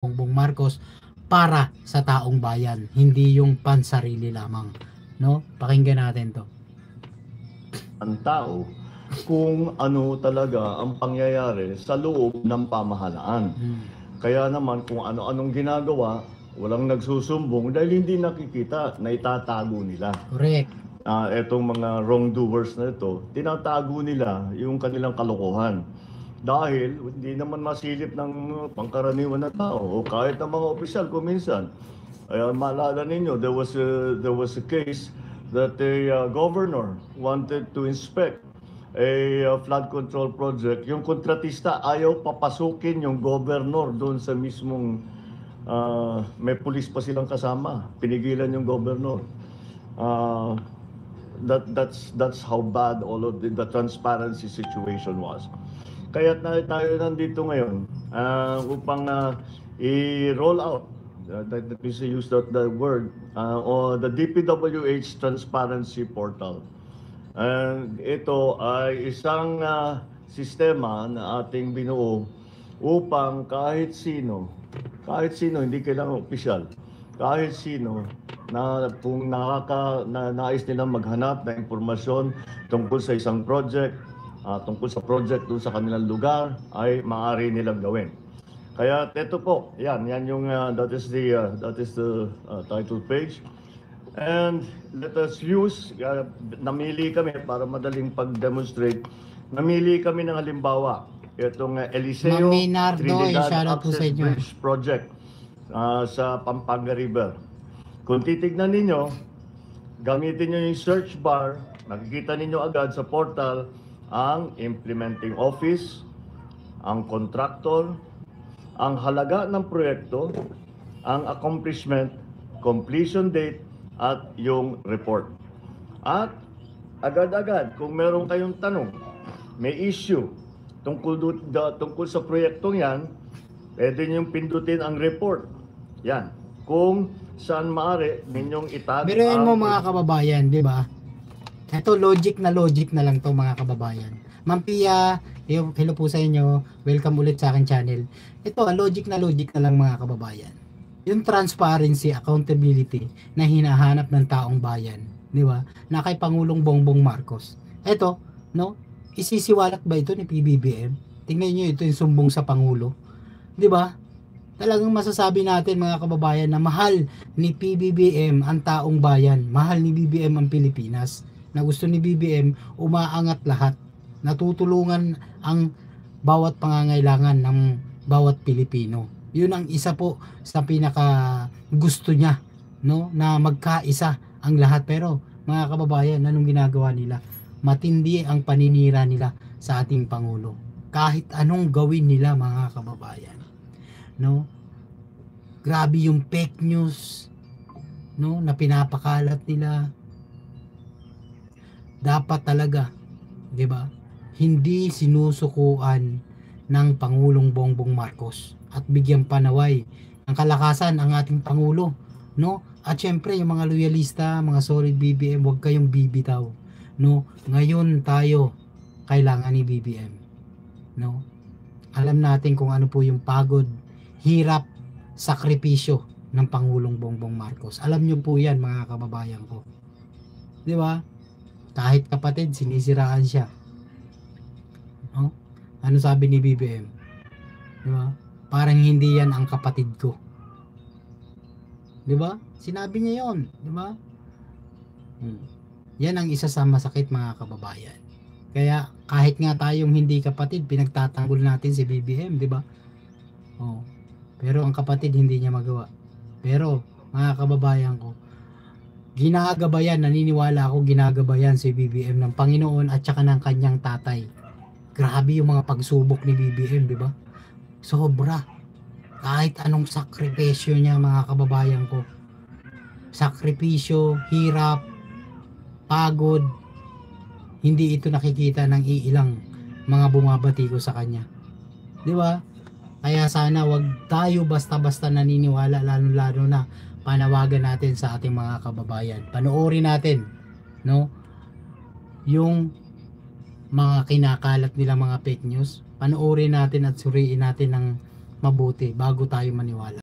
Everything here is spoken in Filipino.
Bongbong Marcos para sa taong bayan, hindi yung pansarili lamang, no? Pakinggan natin 'to. Ang tao kung ano talaga ang pangyayari sa loob ng pamahalaan. Kaya naman kung ano-anong ginagawa, walang nagsusumbong dahil hindi nakikita na itatago nila. Correct. Etong mga wrongdoers na ito, tinatago nila yung kanilang kalokohan. Dahil hindi naman masilip ng pangkaraniwan na tao o kahit ng mga opisyal kung minsan. Maalala ninyo, there was a case that a governor wanted to inspect a flood control project. Yung kontratista ayaw papasukin yung governor doon sa mismong may pulis pa silang kasama. Pinigilan yung governor. That's how bad all of the transparency situation was. Kaya tayo nandito ngayon upang i-roll out, let me use that word, or the DPWH Transparency Portal. Ito ay isang sistema na ating binuo upang kahit sino, hindi kailangan opisyal, kahit sino na kung nais nilang maghanap ng impormasyon tungkol sa isang project, tungkol sa project doon sa kanilang lugar, ay maaari nilang gawin. Kaya ito po, yan yung that is the title page. And let us use, namili kami para madaling pag-demonstrate, namili kami ng halimbawa, itong Eliseo Trinidad Access Bridge Project sa Pampanga River. Kung titignan ninyo, gamitin nyo yung search bar, makikita ninyo agad sa portal ang implementing office, ang contractor, ang halaga ng proyekto, ang accomplishment, completion date, at yung report. At agad-agad, kung meron kayong tanong, may issue tungkol sa proyektong yan, pwede niyong pindutin ang report. Yan. Kung saan maaari ninyong itag. Biruin mo mga kababayan, di ba? Ito logic na lang to mga kababayan. Ma'am Pia, hello po sa inyo. Welcome ulit sa akin channel. Ito, logic na lang mga kababayan. Yung transparency, accountability na hinahanap ng taong bayan, di ba? Na kay Pangulong Bongbong Marcos. Ito, no? Isisiwalat ba ito ni PBBM? Tingnan niyo ito yung sumbong sa Pangulo. Di ba? Talagang masasabi natin mga kababayan na mahal ni PBBM ang taong bayan. Mahal ni BBM ang Pilipinas. Na gusto ni BBM umaangat lahat, natutulungan ang bawat pangangailangan ng bawat Pilipino. Yun ang isa po sa pinaka gusto niya, no, na magkaisa ang lahat. Pero mga kababayan, anong ginagawa nila? Matindi ang paninira nila sa ating Pangulo. Kahit anong gawin nila mga kababayan, no? Grabe yung fake news, no, na pinapakalat nila. Dapat talaga, 'di ba? Hindi sinusukuan ng Pangulong Bongbong Marcos at bigyan panaway ng kalakasan ang ating pangulo, no? At syempre yung mga loyalista, mga solid BBM, huwag kayong bibitaw, no? Ngayon tayo kailangan ni BBM, no? Alam natin kung ano po yung pagod, hirap, sakripisyo ng Pangulong Bongbong Marcos. Alam niyo po 'yan mga kababayan ko. 'Di ba? Kahit kapatid, sinisiraan siya. No? Ano sabi ni BBM? Di ba? Parang hindi yan ang kapatid ko. Di ba? Sinabi niya yon, di ba? Yan ang isa sa masakit mga kababayan. Kaya kahit nga tayong hindi kapatid, pinagtatanggol natin si BBM, di ba? Oh. Pero ang kapatid hindi niya magawa. Pero mga kababayan ko, ginagabayan, naniniwala ako ginagabayan si BBM ng Panginoon at saka ng kanyang tatay. Grabe yung mga pagsubok ni BBM, di ba? Sobra. Kahit anong sakripisyo niya mga kababayan ko. Sakripisyo, hirap, pagod, hindi ito nakikita ng iilang mga bumabati ko sa kanya. Di ba? Kaya sana wag tayo basta-basta naniniwala, lalo na panawagan natin sa ating mga kababayan. Panoorin natin, no? Yung mga kinakalat nila mga fake news. Panoorin natin at suriin natin ng mabuti bago tayo maniwala.